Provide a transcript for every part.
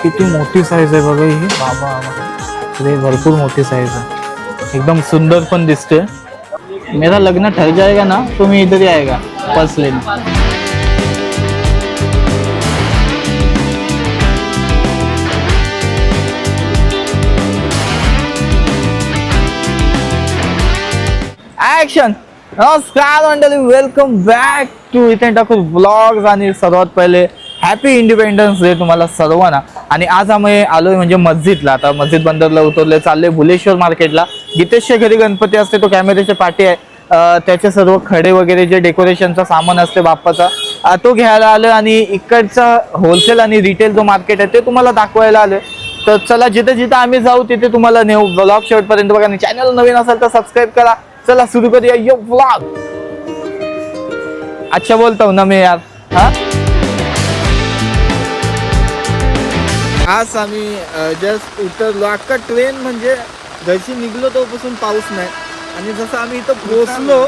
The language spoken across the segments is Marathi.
किती मोठी साईज आहे बघा ही बाबा, अरे भरपूर मोठी साईज आहे, एकदम सुंदर पण दिसते। मेरा लग्न ठर जाएगा ना तो मैं इधर ही आएगा पर्स लेने। ऍक्शन। नमस्कार मंडळी, welcome back to Ethan Thakur vlogs. आणि सर्वात पहिले हॅपी इंडिपेंडन्स डे तुम्हाला सर्वांना। आणि आज आम्ही आलोय म्हणजे मस्जिदला, आता मस्जिद बंदरला उतरले, चालले भुलेश्वर मार्केटला। गीतेशच्या घरी गणपती असते, तो कॅमेऱ्याचे पाठी आहे, त्याचे सर्व खडे वगैरे जे डेकोरेशनचा सामान असते बाप्पाचा तो घ्यायला आलं। आणि इकडचा होलसेल आणि रिटेल जो मार्केट आहे ते तुम्हाला दाखवायला आले। तर चला जिथे जिथे आम्ही जाऊ तिथे तुम्हाला नेऊ, ब्लॉग शेवटपर्यंत बघा। आणि चॅनल नवीन असेल तर सबस्क्राईब करा। चला सुरू करूया ये व्लॉग। अच्छा बोलता हूं ना मैं यार। हाँ आज आम्ही जस्ट उतरलो, अख्खा ट्रेन म्हणजे घरची निघलो तोपासून पाऊस नाही। आणि जसं आम्ही इथं पोहोचलो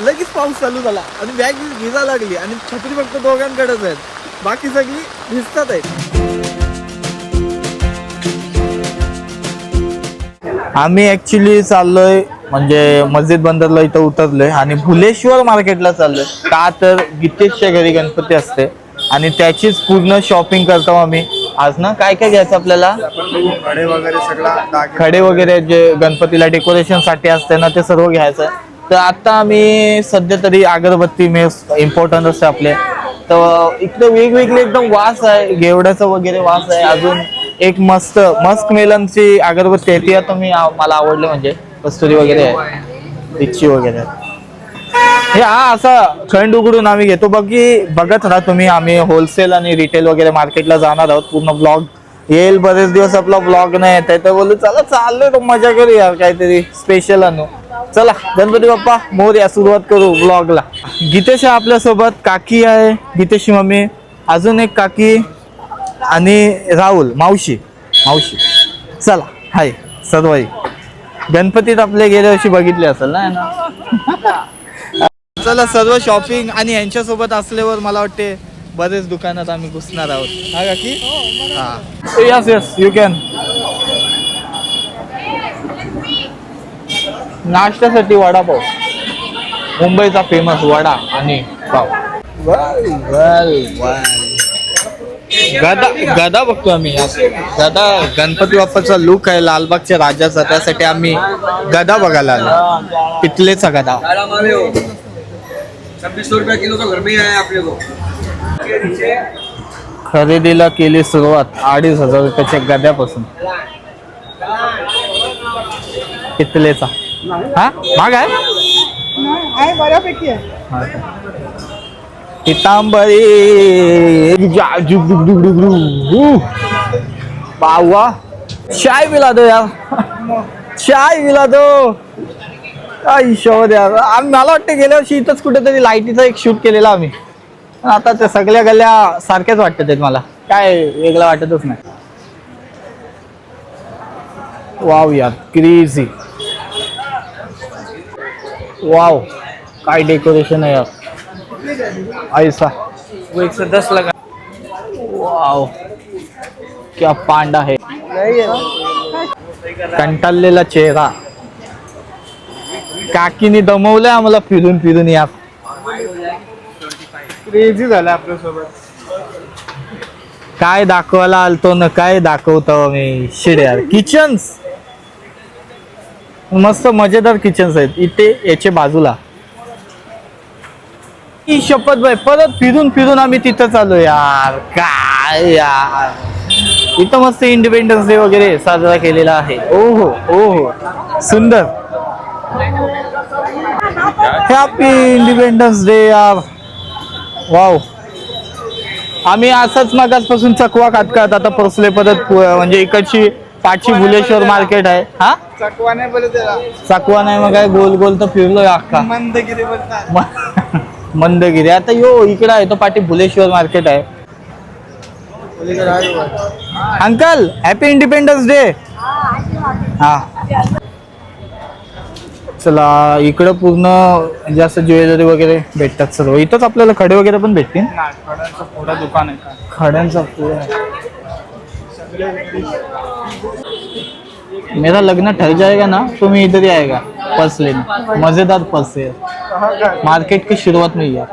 लगेच पाऊस चालू झाला आणि बॅग भिजा लागली आणि छत्री फक्त दोघांकडेच आहेत, बाकी सगळी भिजतात आहेत। आम्ही ऍक्च्युली चाललोय म्हणजे मस्जिद बंदरला इथं उतरलोय आणि भुलेश्वर मार्केटला चाललोय का तर गीतेशच्या घरी गणपती असते आणि त्याचीच पूर्ण शॉपिंग करतो आम्ही आज ना। काय काय घ्यायचं आपल्याला? खडे वगैरे सगळा, खडे वगैरे जे गणपतीला डेकोरेशन साठी असते ना ते सर्व घ्यायचं। तर आता आम्ही सध्या तरी अगरबत्ती मेस इम्पॉर्टंट असते आपले, तर इकडे वेगवेगळे एकदम वास आहे, घेवड्याचा वगैरे वास आहे। अजून एक मस्त मस्क मेलनची अगरबत्ती आहे, ती आता मला आवडली, म्हणजे कस्तुरी वगैरे आहे, लिच्ची वगैरे आहे। हे असा खंड उघडून आम्ही घेतो, बघत राहा तुम्ही। आम्ही होलसेल आणि रिटेल वगैरे मार्केटला जाणार आहोत, पूर्ण ब्लॉग येईल। बरेच दिवस आपला ब्लॉग नाही येत आहे, तर बोलू चला चाललोय तो मजा करूया, काहीतरी स्पेशल आणू। चला गणपती बाप्पा मोरया, सुरुवात करू ब्लॉगला। गीतेश आपल्या सोबत, काकी आहे गीतेशची मम्मी, अजून एक काकी आणि राहुल मावशी। चला हाय सर्व गणपतीत आपले गेल्या वर्षी बघितले असेल ना। चला सर्व शॉपिंग आणि यांच्यासोबत असल्यावर मला वाटते बरेच दुकानात आम्ही घुसणार आहोत। हा काकी? हा यस यस यू कॅन। नाश्त्यासाठी वडापाव, मुंबईचा फेमस वडा आणि पाव। गदा बघतो आम्ही, गदा गणपती बाप्पाचा लुक आहे लालबागच्या राजाचा, त्यासाठी आम्ही गदा बघायला आलो, पितलेचा गदा। 2600 रुपये किलो तो घर में ही है आपने को। खरेदीला केली सुरुवात 2500 रुपयाच्या गद्यापासून, पितलेचा। हा महाग आहे बऱ्यापैकी आहे। पितांबरी बावा, चाय पिला दो यार, चाय पिला दो। यार मला वाटतं गेल्या वर्षी इथंच कुठेतरी लाईटीचा एक शूट केलेला आम्ही, आता त्या सगळ्या गल्ल्या सारख्याच वाटतात आहेत, मला काय वेगळं वाटतच नाही। वाव यार क्रेझी, वाव काय डेकोरेशन आहे यार, ऐसा वो 110 लगा। वाव क्या पांडा है, कंटाळलेला चेहरा। काकीने दमवलंय आम्हाला फिरून फिरून यार, क्रेझी झालं आपल्या सोबत। काय दाखवायला आलतो ना काय दाखवतो मी, शिड यार। किचन्स मस्त मजेदार किचन्स आहेत इथे, याच्या बाजूला। ही शपथ भाई, परत फिरून फिरून आम्ही तिथं चालू यार, काय यार। इथं मस्त इंडिपेंडन्स डे वगैरे साजरा केलेला आहे। ओहो ओहो सुंदर, हॅपी इंडिपेंडन्स डे यार। वाव, आम्ही असंच मागासपासून चकवा खात आता पोचले परत, म्हणजे इकडची पाठची भुलेश्वर मार्केट आहे। हा चकवा नाही बोलत त्याला, चकवा नाही मग काय, गोल गोल तर फिरलोय अख्खा, मंदगिरी बोलतात। मंदगिरी। आता यो इकडे आहे तो पाठी भुलेश्वर मार्केट आहे। Uncle happy independence day. हा चला, इकडं पूर्ण जास्त ज्वेलरी वगैरे भेटतात सर्व, इथंच आपल्याला खडे वगैरे पण भेटतील। खड्यांचं पुढं दुकान आहे, खड्यांचा पुढं मेरा लगना ठर जाएगा ना तो मैं इधर ही आएगा पर्स लेने, मजेदार पर्स है, मार्केट की शुरुआत में यार.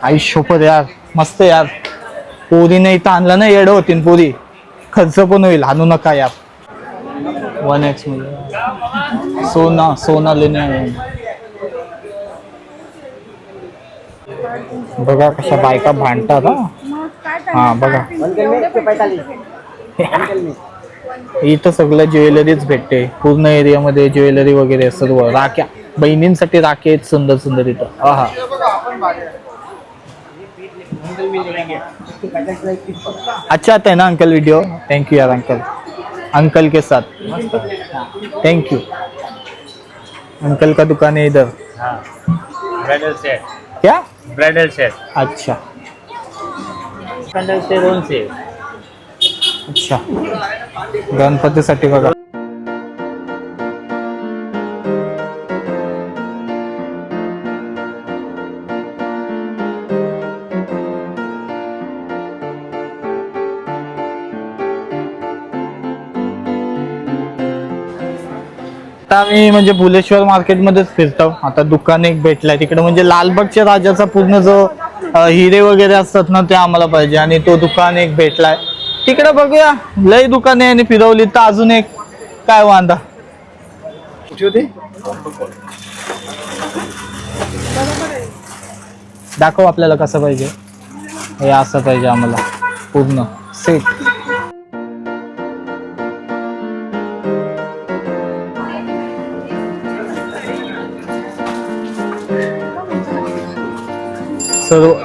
आई शोपत यार, मस्त यार. पोरीने इथं आणलं ना येडं होतीन पोरी, खर्च पण होईल, आणू नका यार. 1X मध्ये सोना लेणे आहे. बघा कशा बायका भांडतात. हा बघा, इथं सगळं ज्वेलरीच भेटते. पूर्ण एरियामध्ये ज्वेलरी वगैरे सर्व. राख्या, बहिणींसाठी राख्या आहेत सुंदर सुंदर इथं. हा अच्छा आता है ना अंकल वीडियो. थैंक यू यार अंकल, अंकल के साथ थैंक यू. अंकल का दुकान है इधर. Bridal set. क्या? Bridal set. अच्छा ब्राइडल सेट ओन से. अच्छा, गणपतीसाठी बघा. आता आम्ही म्हणजे भुलेश्वर मार्केटमध्येच फिरतो. आता दुकान एक भेटलाय तिकडे, म्हणजे लालबागच्या राजाचा पूर्ण जो हिरे वगैरे असतात ना ते आम्हाला पाहिजे, आणि तो दुकान एक भेटलाय तिकडे. बघूया, लय दुकाने आणि फिरवली तर अजून एक काय वांदा. दाखव आपल्याला कसं पाहिजे. हे असं पाहिजे आम्हाला पूर्ण सेट.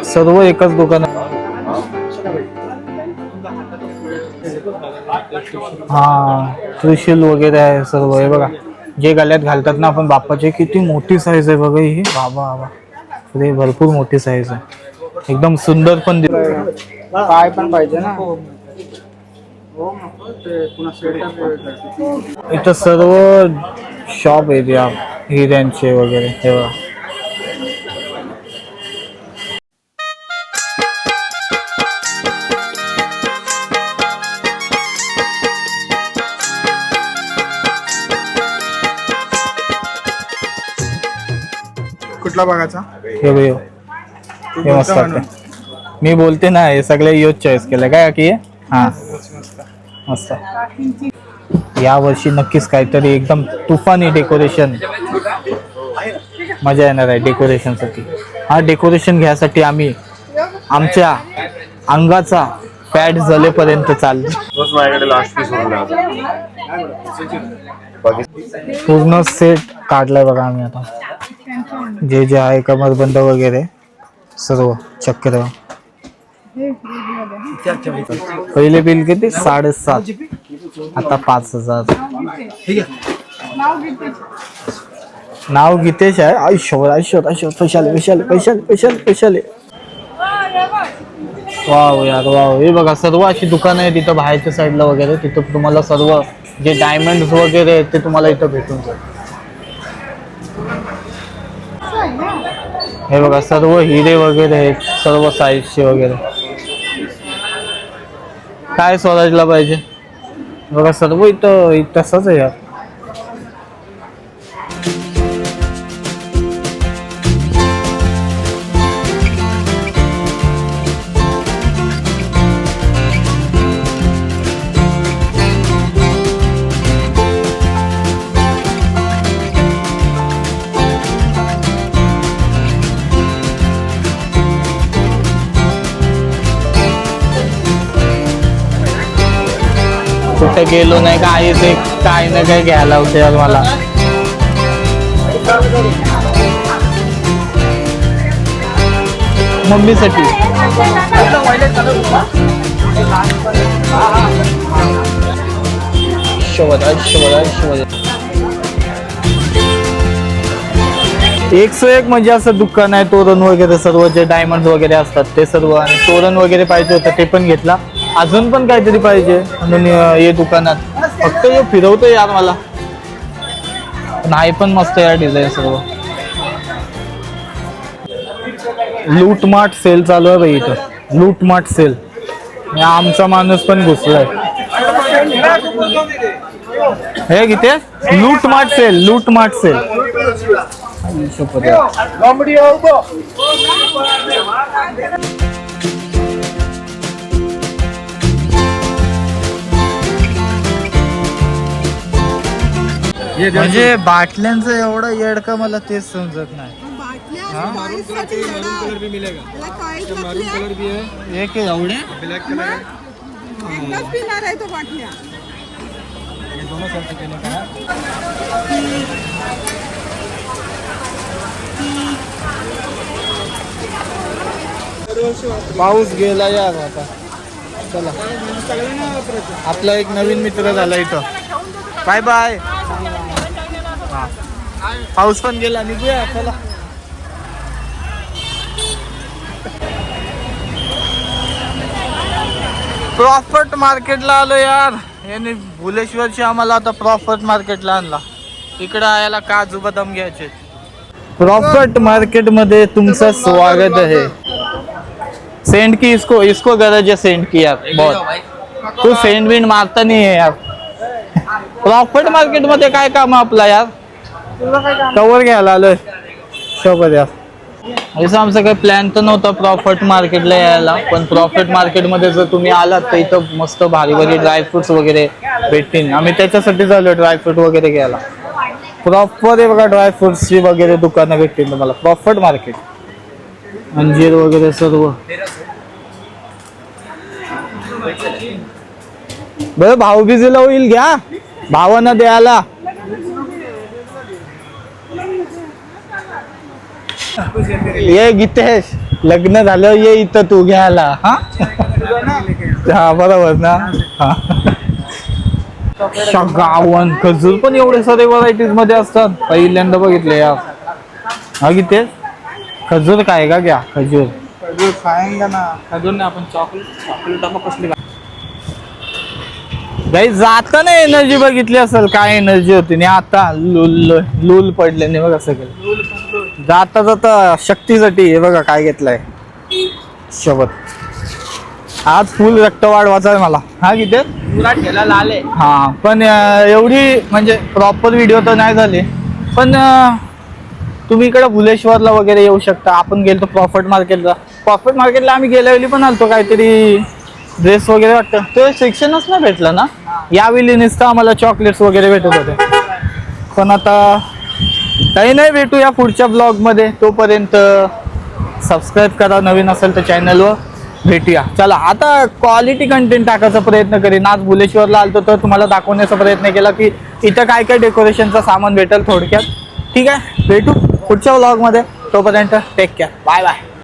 सर्व एकच दुकान. हा त्रिशूल वगैरे आहे सर्व. हे बघा जे गळ्यात घालतात ना आपण बाप्पाचे, किती मोठी साईज आहे बघा ही. बाबा बाबा, अरे भरपूर मोठी साईज आहे, एकदम सुंदर पण काय पण पाहिजे ना. इथं सर्व शॉप एरिया हिऱ्यांचे वगैरे. हे बघा कुठला बघायचा. हे बघ, हे मस्त वाटतं. मी बोलते ना, हे सगळे योच चॉईस केलं काय की. हा मस्त. या वर्षी नक्कीच काहीतरी एकदम तुफानी डेकोरेशन, मजा येणार आहे डेकोरेशन साठी. हा डेकोरेशन घ्यायसाठी आम्ही आमच्या अंगाचा फॅट जलेपर्यंत चाललो. पूर्ण सेट काढलाय बघा आम्ही आता. जे जे आहे कमरबंद वगैरे सर्व. चक्र पहिले बिल किती? 7.5, आता 5,000. नाव गीतेश आहे. आयुष्यभर आयुष्यभर आयुष्यभर पैशाले पैशाले पैशाले पैशाले पैशाले. वाव यार वाव. हे बघा सर्व अशी दुकानं आहे तिथं बाहेरच्या साईडला वगैरे. तिथं तुम्हाला सर्व जे डायमंड वगैरे आहेत ते तुम्हाला इथं भेटून जाईल. हे बघा सर्व हिरे वगैरे आहेत, सर्व साईजचे वगैरे. काय स्वराजला पाहिजे बघा सर्व इथं तसंच आहे यार. कुठे गेलो नाही काय ते काय ना काय घ्यायला होते यार मला. मम्मीसाठी एक सो एक म्हणजे असं दुकान आहे. तोरण वगैरे सर्व जे डायमंड वगैरे असतात ते सर्व, आणि तोरण वगैरे पाहिजे होतं ते पण घेतला. अजून पण काहीतरी पाहिजे म्हणून हे दुकानात फक्त हे फिरवतो यार मला. नाही पण मस्त यार डिझाईन सर्व. लूटमाट सेल चालू आहे बाई इथं. लूटमाट सेल. आमचा माणूस पण घुसलाय. हे किती लूट मार्ट सेल, लूट मार्ट सेल. म्हणजे बाटल्यांचं एवढं येड का मला तेच समजत नाही. एक एवढे एकदाच पिणार आहे तो बाटल्या. पाऊस गेला यार आता. चला आपला एक नवीन मित्र झाला इथं. Bye bye. पाऊस पण गेला, निघूया चला. प्रॉफिट मार्केटला आलो यार. याने भुलेश्वरची आम्हाला आता प्रॉफिट मार्केटला आणला. इकडं याला काजू बदाम घ्यायचे. प्रॉफिट मार्केट मध्ये तुमचं स्वागत आहे. सेंड की इसको, इसको गरज है सेंड की यार बहुत. तू सेंड बिंड मारता नाही आहे यार. प्रॉफिट मार्केट मध्ये काय काम आपला यार. कवर घ्यायला आलोय सोबत यार. असं आमचा काही प्लॅन तर नव्हता प्रॉफिट मार्केटला यायला, पण प्रॉफिट मार्केटमध्ये जर तुम्ही आलात तर इथं मस्त भारी भारी ड्रायफ्रुट्स वगैरे भेटतील. आम्ही त्याच्यासाठी झालो ड्रायफ्रूट वगैरे घ्यायला. प्रॉपर आहे बघा, ड्रायफ्रुट्सची वगैरे दुकानं भेटतील तुम्हाला प्रॉफिट मार्केट. अंजीर वगैरे सर्व. बरं भाऊबीजेला होईल घ्या भावांना द्यायला. ये गीतेश, लग्न झालं ये इथं तू घ्यायला. हा बरोबर ना. गावन खजूर पण एवढे सारे व्हरायटीज मध्ये असतात, पहिल्यांदा बघितले यार. हा गीतेश, खजूर काय का घ्या. खजूर खजूर खाएंगा ना. खजूर ने आपण चॉकलेट डबा कसली गाई जाताना एनर्जी बघितली असेल काय एनर्जी होती. आणि आता लूल लूल पडले नाही बघा सगळे. जाता जाता शक्तीसाठी हे बघा काय घेतलंय सोबत. आज फुल रक्त वाढवायचा आहे मला. हा किती ठेला लाल आहे. हा पण एवढी म्हणजे प्रॉपर व्हिडिओ तर नाही झाली. पण तुम्ही इकडे भुलेश्वरला वगैरे येऊ शकता. आपण गेलो प्रॉफिट मार्केटला. प्रॉफिट मार्केटला आम्ही गेल्या वेळी पण आलतो, काहीतरी ड्रेस वगैरे वाटतं तो सेक्शनच नाही भेटला ना. यावेळी नुसतं आम्हाला चॉकलेट्स वगैरे भेटत होते. पण आता काही नाही, भेटूया पुढच्या ब्लॉग मध्ये. तोपर्यंत सबस्क्राईब करा, नवीन असेल तर चॅनलवर. भेटूया. चला आता क्वालिटी कंटेंट टाकायचा प्रयत्न करीन. आज भुलेश्वरला आलतो तर तुम्हाला दाखवण्याचा प्रयत्न केला की इथं काय काय डेकोरेशनचं सामान भेटेल थोडक्यात. ठीक आहे, भेटू पुढच्या ब्लॉग मध्ये. तोपर्यंत टेक केअर, बाय बाय.